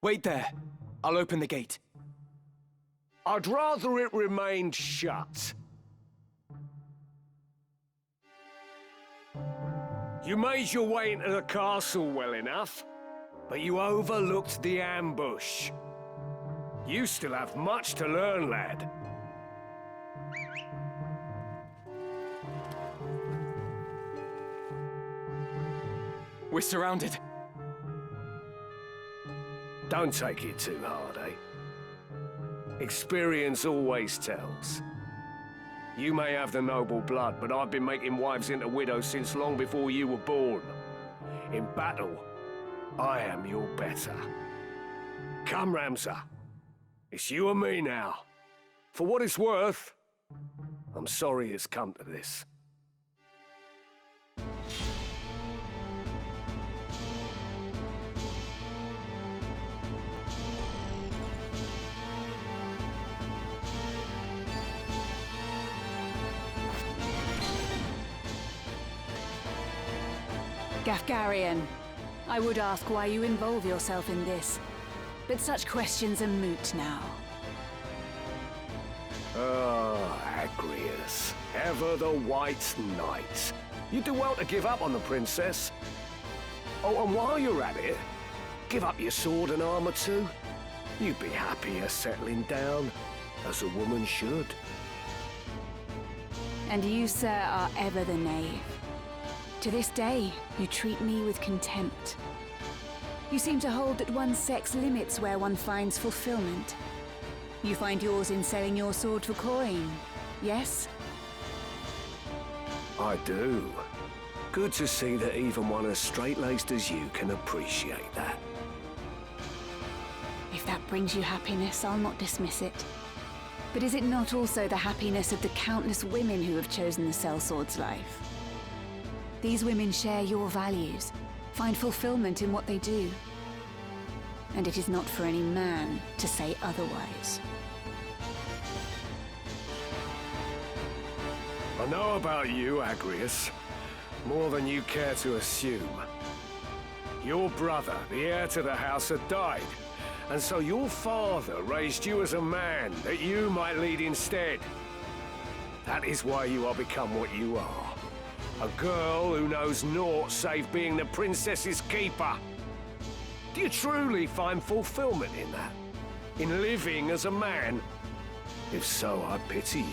Wait there. I'll open the gate. I'd rather it remained shut. You made your way into the castle well enough, but you overlooked the ambush. You still have much to learn, lad. We're surrounded. Don't take it too hard, eh? Experience always tells. You may have the noble blood, but I've been making wives into widows since long before you were born. In battle, I am your better. Come, Ramza. It's you and me now. For what it's worth, I'm sorry it's come to this. Gafgarian, I would ask why you involve yourself in this, but such questions are moot now. Oh, Agrius, ever the White Knight. You do well to give up on the princess. Oh, and while you're at it, give up your sword and armor too. You'd be happier settling down, as a woman should. And you, sir, are ever the knave. To this day, you treat me with contempt. You seem to hold that one's sex limits where one finds fulfillment. You find yours in selling your sword for coin, yes? I do. Good to see that even one as straight-laced as you can appreciate that. If that brings you happiness, I'll not dismiss it. But is it not also the happiness of the countless women who have chosen the sellsword's life? These women share your values, find fulfillment in what they do. And it is not for any man to say otherwise. I know about you, Agrius, more than you care to assume. Your brother, the heir to the house, had died, and so your father raised you as a man that you might lead instead. That is why you are become what you are. A girl who knows naught save being the princess's keeper. Do you truly find fulfillment in that? In living as a man? If so, I pity you.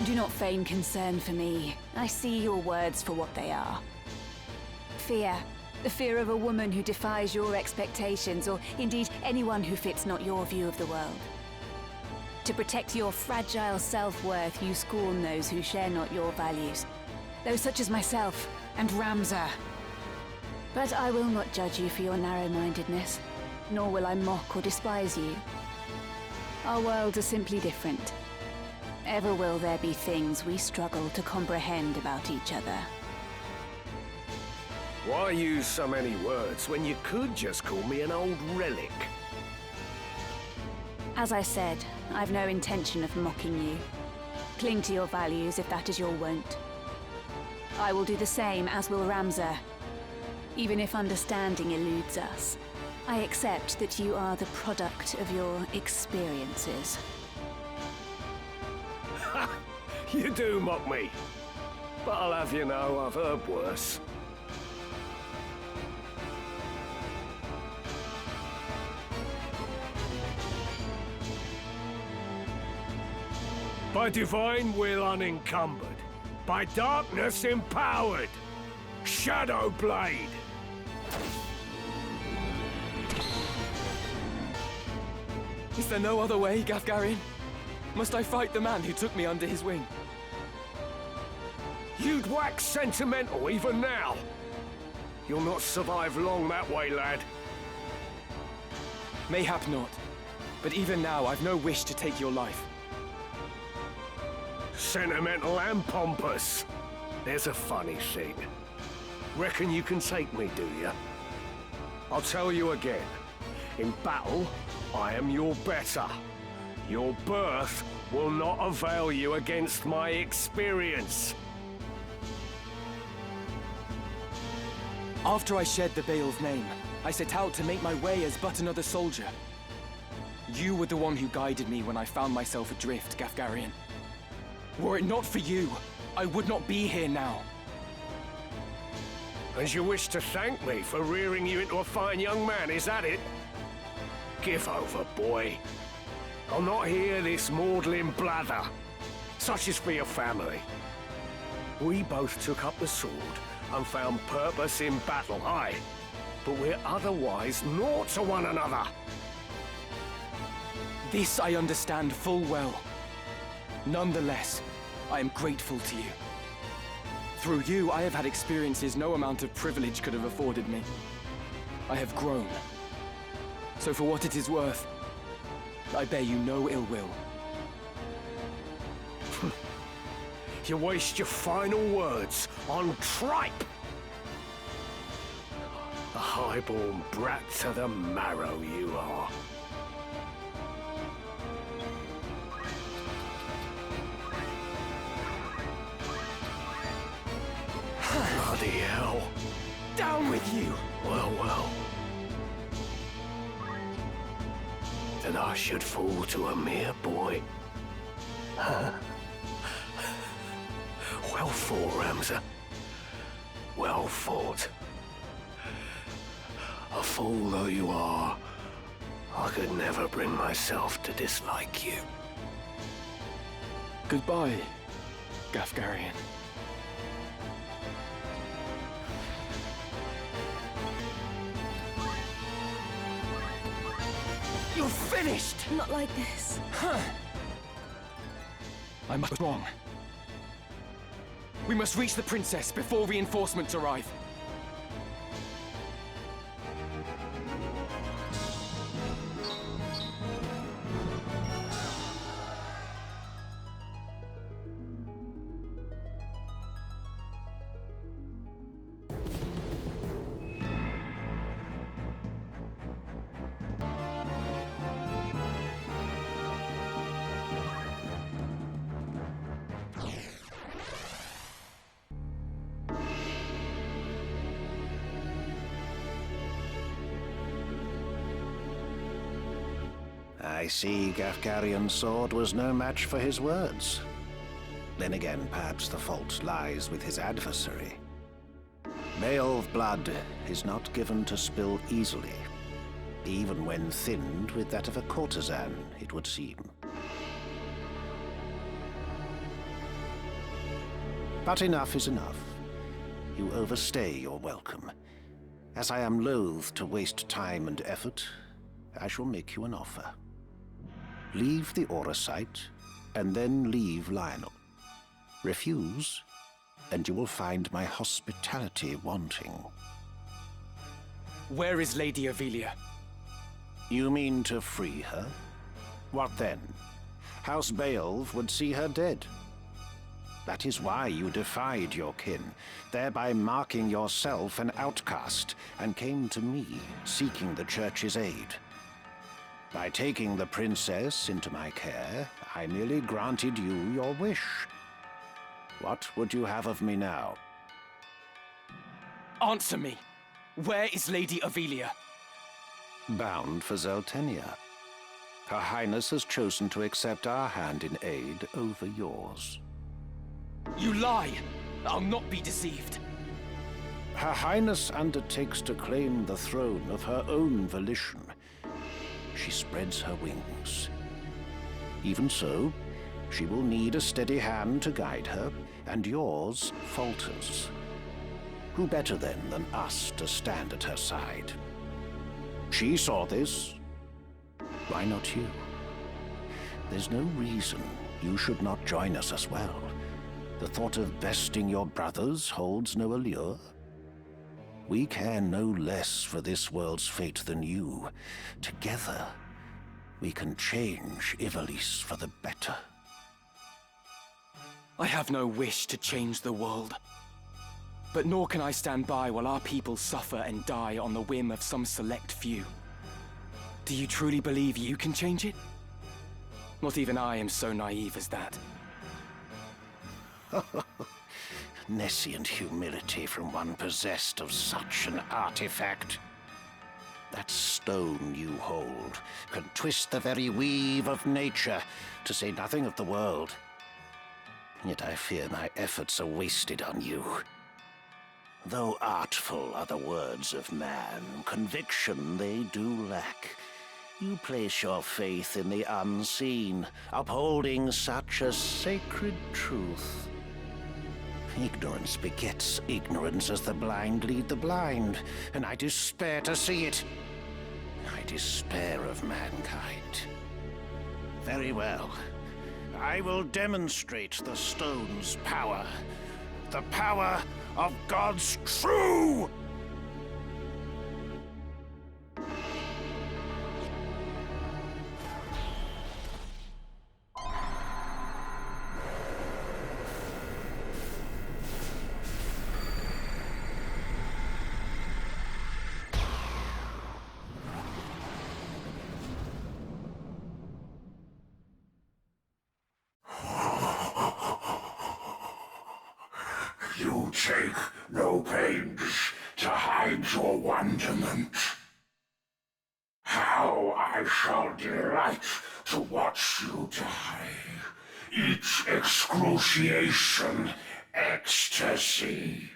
Do not feign concern for me. I see your words for what they are. Fear. The fear of a woman who defies your expectations, or indeed anyone who fits not your view of the world. To protect your fragile self-worth, you scorn those who share not your values. Those such as myself and Ramza. But I will not judge you for your narrow-mindedness, nor will I mock or despise you. Our worlds are simply different. Ever will there be things we struggle to comprehend about each other. Why use so many words when you could just call me an old relic? As I said, I've no intention of mocking you. Cling to your values if that is your wont. I will do the same, as will Ramza. Even if understanding eludes us, I accept that you are the product of your experiences. You do mock me. But I'll have you know, I've heard worse. By divine will unencumbered, by darkness empowered, Shadow Blade! Is there no other way, Gafgarian? Must I fight the man who took me under his wing? You'd wax sentimental even now. You'll not survive long that way, lad. Mayhap not. But even now, I've no wish to take your life. Sentimental and pompous. There's a funny thing. Reckon you can take me, do ya? I'll tell you again. In battle, I am your better. Your birth will not avail you against my After I shed the Bael's name, I set out to make my way as but another soldier. You were the one who guided me when I found myself adrift, Gafgarian. Were it not for you, I would not be here now. And you wish to thank me for rearing you into a fine young man, is that it? Give over, boy. I'll not hear this maudlin blather. Such is for your family. We both took up the sword and found purpose in battle, aye. But we're otherwise naught to one another. This I understand full well. Nonetheless, I am grateful to you. Through you, I have had experiences no amount of privilege could have afforded me. I have grown. So for what it is worth, I bear you no ill will. You waste your final words on tripe! A highborn brat to the marrow you are. Bloody hell. Down with you! Well, well. That I should fall to a mere boy. Well fought, Ramza. Well fought. A fool though you are, I could never bring myself to dislike you. Goodbye, Gafgarian. You're finished! Not like this. I must be wrong. We must reach the princess before reinforcements arrive. I see Gafgarian's sword was no match for his words. Then again, perhaps the fault lies with his adversary. Bael's blood is not given to spill easily, even when thinned with that of a courtesan, it would seem. But enough is enough. You overstay your welcome. As I am loath to waste time and effort, I shall make you an offer. Leave the Aura site, and then leave Lionel. Refuse, and you will find my hospitality wanting. Where is Lady Ivalice? You mean to free her? What then? House Baelv would see her dead. That is why you defied your kin, thereby marking yourself an outcast, and came to me, seeking the Church's aid. By taking the princess into my care, I merely granted you your wish. What would you have of me now? Answer me! Where is Lady Ivalice? Bound for Zeltenia. Her Highness has chosen to accept our hand in aid over yours. You lie! I'll not be deceived. Her Highness undertakes to claim the throne of her own volition. She spreads her wings. Even so, she will need a steady hand to guide her, and yours falters. Who better then than us to stand at her side? She saw this. Why not you? There's no reason you should not join us as well. The thought of besting your brothers holds no allure. We care no less for this world's fate than you. Together, we can change Ivalice for the better. I have no wish to change the world. But nor can I stand by while our people suffer and die on the whim of some select few. Do you truly believe you can change it? Not even I am so naive as that. nescient humility from one possessed of such an artifact. That stone you hold can twist the very weave of nature, to say nothing of the world. Yet I fear my efforts are wasted on you. Though artful are the words of man, conviction they do lack. You place your faith in the unseen, upholding such a sacred truth. Ignorance begets ignorance as the blind lead the blind, and I despair to see it. I despair of mankind. Very well. I will demonstrate the stone's power. The power of God's true! You take no pains to hide your wonderment. How I shall delight to watch you die. Each excruciation, ecstasy.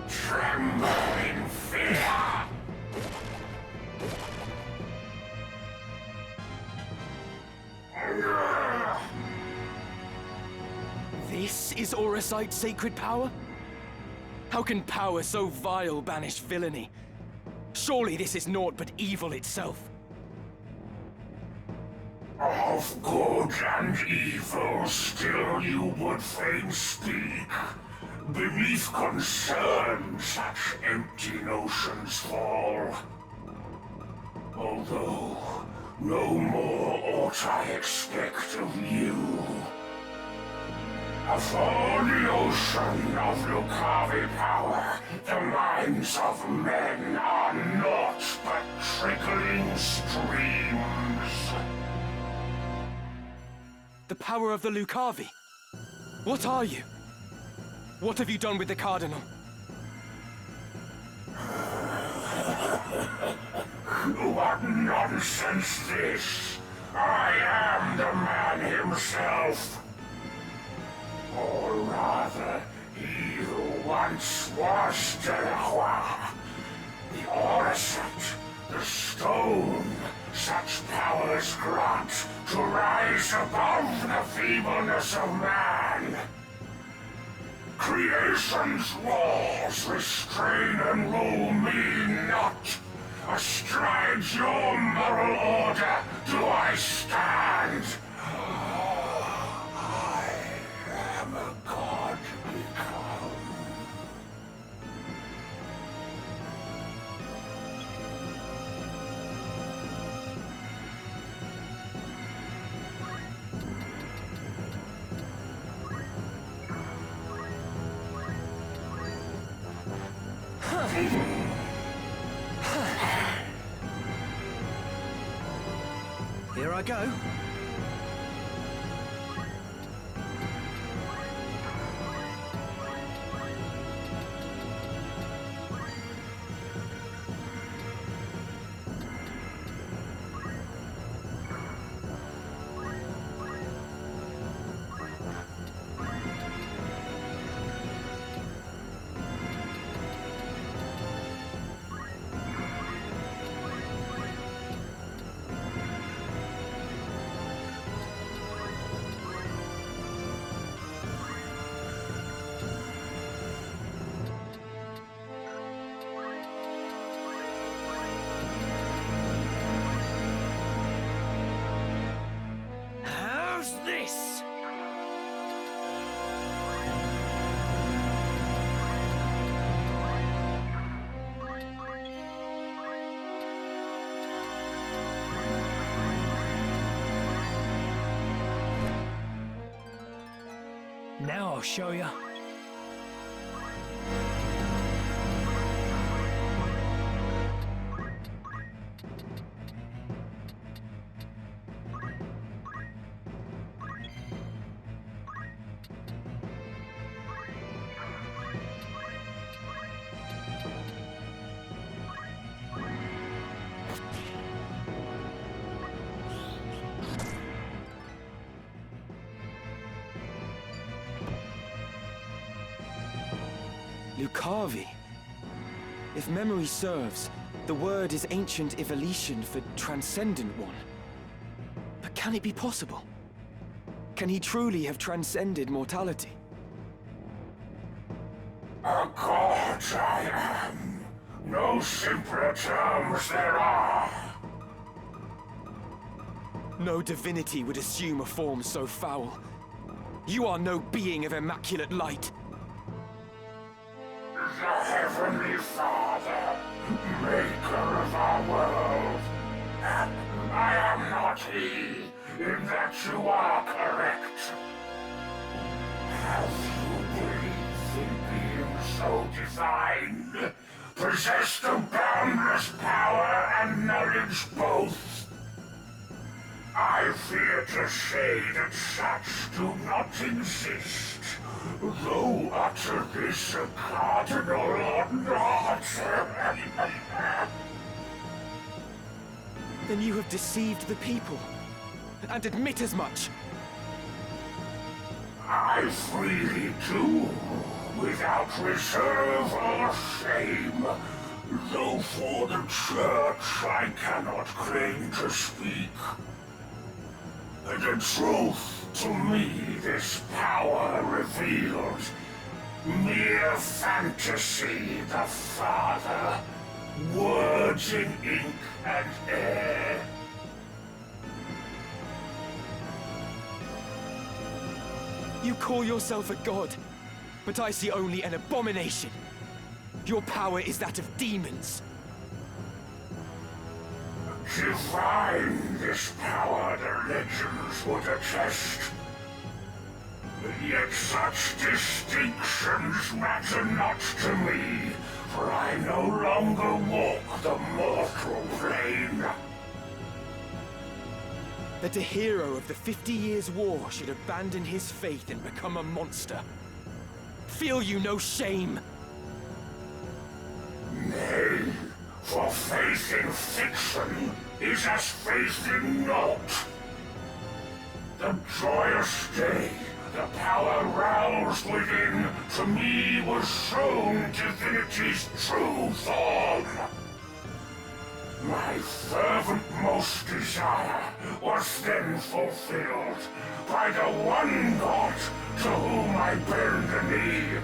Tremble in fear! This is Auracite's sacred power? How can power so vile banish villainy? Surely this is naught but evil itself. Of good and evil still you would fain speak. Beneath concern such empty notions fall. Although no more ought I expect of you. Afore the ocean of Lucavi power, the minds of men are naught but trickling streams. The power of the Lucavi? What are you? What have you done with the Cardinal? What nonsense this! I am the man himself. Or rather, he who once was Delacroix. The Auracite, the stone, such powers grant to rise above the feebleness of man. Creation's laws restrain and rule me not. Astride your moral order do I stand. I am a god become. Here I go. Now I'll show you. Lucavi. If memory serves, the word is ancient Ivalician for transcendent one. But can it be possible? Can he truly have transcended mortality? A god I am. No simpler terms there are. No divinity would assume a form so foul. You are no being of immaculate light. The Heavenly Father, maker of our world. I am not he, in that you are correct. Have you believed in being so divine, possessed of boundless power and knowledge both? I fear to say that such do not exist, though utter this a cardinal or not. Then you have deceived the people, and admit as much. I freely do, without reserve or shame. Though for the Church I cannot claim to speak. The truth, to me, this power revealed. Mere fantasy, the Father. Words in ink and air. You call yourself a god, but I see only an abomination. Your power is that of demons. Divine this power, the legends would attest. Yet such distinctions matter not to me, for I no longer walk the mortal plane. That a hero of the 50 Years' War should abandon his faith and become a monster. Feel you no shame? Nay, for faith in fiction is as faith in naught. The joyous day, the power roused within, to me was shown divinity's true form. My fervent most desire was then fulfilled by the one God to whom I bend the knee.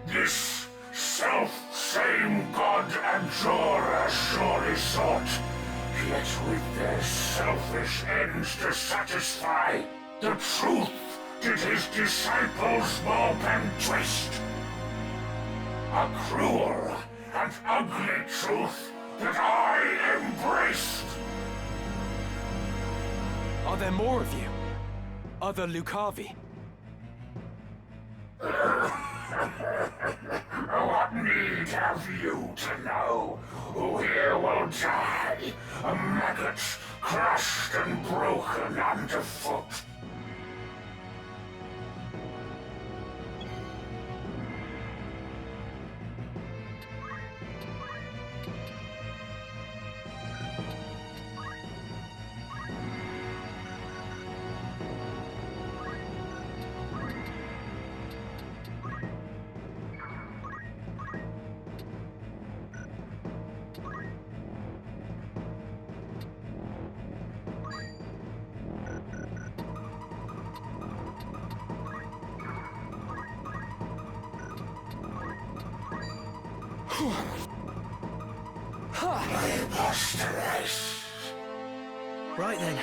This self-same God Adora surely sought, yet with their selfish ends to satisfy, the truth did his disciples warp and twist. A cruel and ugly truth that I embraced. Are there more of you? Other Lucavi? What need have you to know? Who here will die? A maggot crushed and broken underfoot. Preposterous. Right then.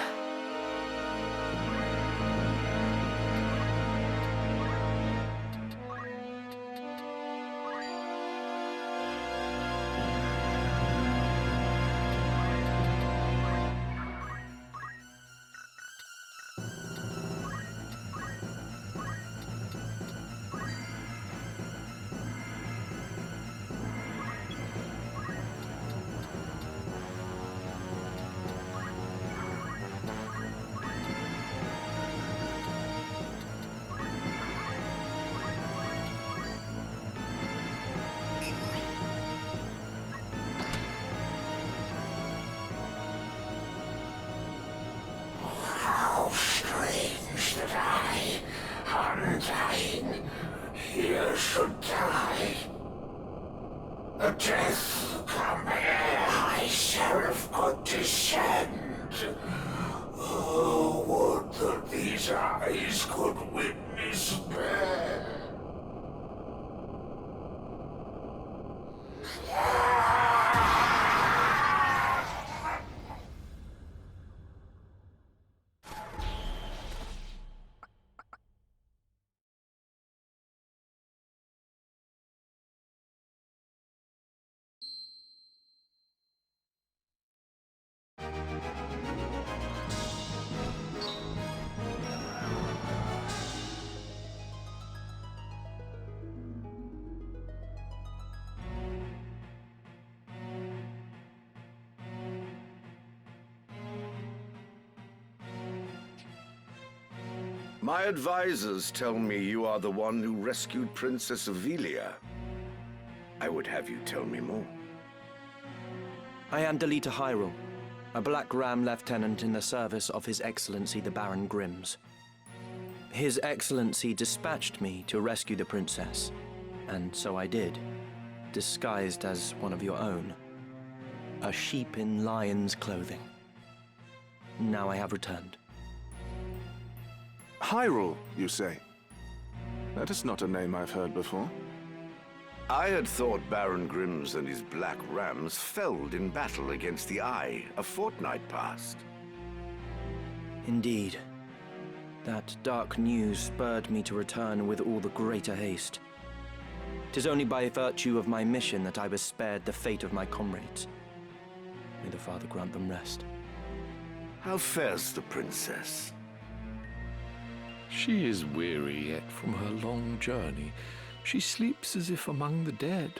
should die. A death come ere High Sheriff could descend. Oh, would that these eyes could witness bear. My advisors tell me you are the one who rescued Princess Ivalice. I would have you tell me more. I am Delita Hyrule, a Black Ram lieutenant in the service of His Excellency the Baron Grimms. His Excellency dispatched me to rescue the princess, and so I did, disguised as one of your own. A sheep in lion's clothing. Now I have returned. Hyrule, you say? That is not a name I've heard before. I had thought Baron Grimms and his Black Rams felled in battle against the Eye a fortnight past. Indeed. That dark news spurred me to return with all the greater haste. 'Tis only by virtue of my mission that I was spared the fate of my comrades. May the Father grant them rest. How fares the princess? She is weary yet from her long journey. She sleeps as if among the dead.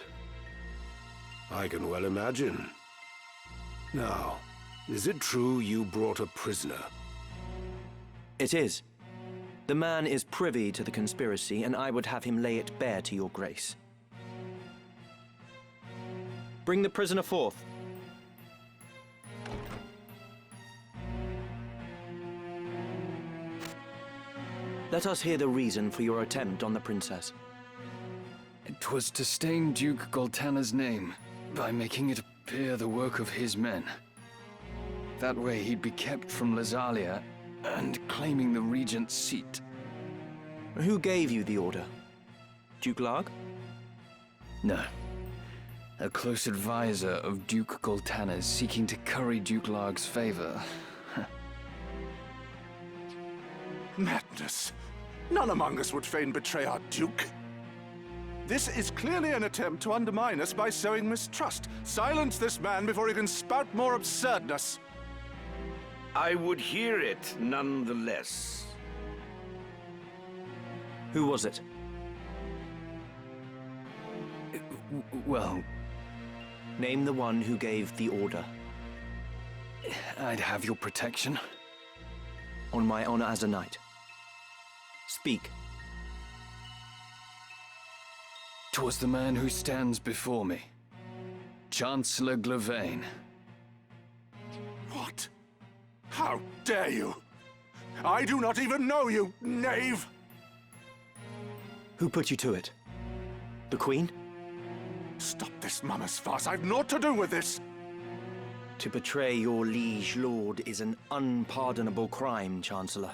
I can well imagine. Now, is it true you brought a prisoner? It is. The man is privy to the conspiracy, and I would have him lay it bare to your grace. Bring the prisoner forth. Let us hear the reason for your attempt on the princess. It was to stain Duke Goltana's name by making it appear the work of his men. That way he'd be kept from Lazalia and claiming the regent's seat. Who gave you the order? Duke Larg? No. A close advisor of Duke Goltana's seeking to curry Duke Larg's favor. Madness! None among us would fain betray our Duke. This is clearly an attempt to undermine us by sowing mistrust. Silence this man before he can spout more absurdness. I would hear it nonetheless. Who was it? Well, Name the one who gave the order. I'd have your protection. On my honor as a knight. Speak. 'Twas the man who stands before me. Chancellor Glavain. What? How dare you? I do not even know you, knave! Who put you to it? The Queen? Stop this mummer's farce. I've naught to do with this. To betray your liege lord is an unpardonable crime, Chancellor.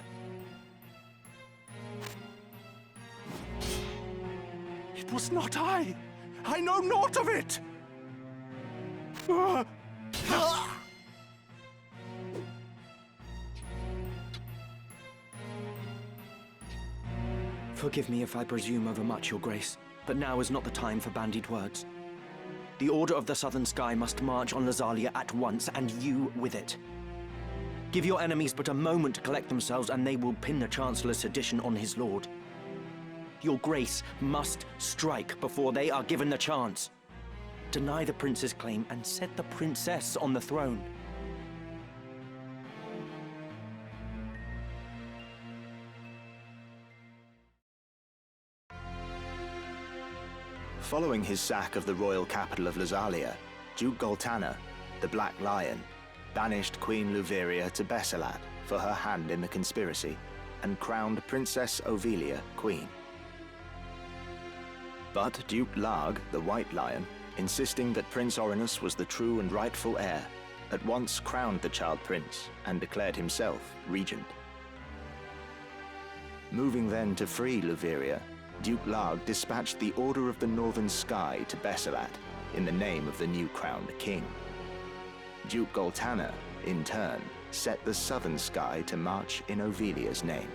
It was not I. I know naught of it. Forgive me if I presume overmuch, Your Grace, but now is not the time for bandied words. The Order of the Southern Sky must march on Lazalia at once, and you with it. Give your enemies but a moment to collect themselves, and they will pin the Chancellor's sedition on his lord. Your Grace must strike before they are given the chance. Deny the prince's claim and set the princess on the throne. Following his sack of the royal capital of Lazalia, Duke Goltana, the Black Lion, banished Queen Lucavi to Besselat for her hand in the conspiracy, and crowned Princess Ivalice queen. But Duke Larg, the White Lion, insisting that Prince Orinus was the true and rightful heir, at once crowned the child prince and declared himself regent. Moving then to free Luveria, Duke Larg dispatched the Order of the Northern Sky to Besselat in the name of the new crowned king. Duke Goltana, in turn, set the Southern Sky to march in Ovilia's name.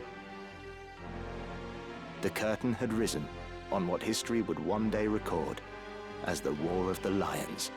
The curtain had risen on what history would one day record as the War of the Lions.